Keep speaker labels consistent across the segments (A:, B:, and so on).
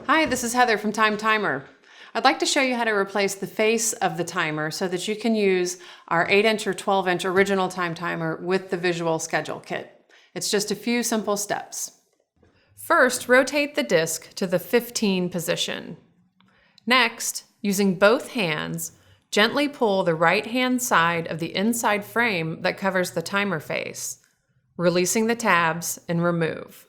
A: Hi, this is Heather from Time Timer. I'd like to show you how to replace the face of the timer so that you can use our 8-inch or 12-inch original Time Timer with the visual schedule kit. It's just a few simple steps. First, rotate the disc to the 15 position. Next, using both hands, gently pull the right-hand side of the inside frame that covers the timer face, releasing the tabs and remove.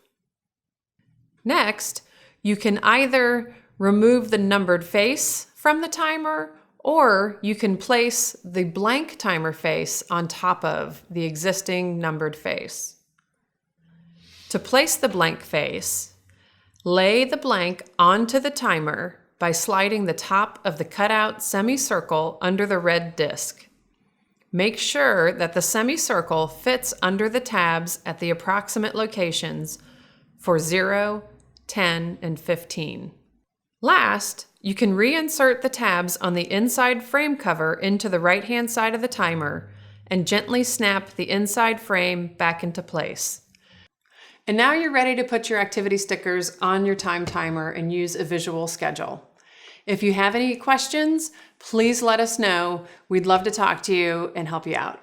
A: Next, you can either remove the numbered face from the timer, or you can place the blank timer face on top of the existing numbered face. To place the blank face, lay the blank onto the timer by sliding the top of the cutout semicircle under the red disc. Make sure that the semicircle fits under the tabs at the approximate locations for 0, 10, and 15. Last, you can reinsert the tabs on the inside frame cover into the right-hand side of the timer and gently snap the inside frame back into place. And now you're ready to put your activity stickers on your time timer and use a visual schedule. If you have any questions, please let us know. We'd love to talk to you and help you out.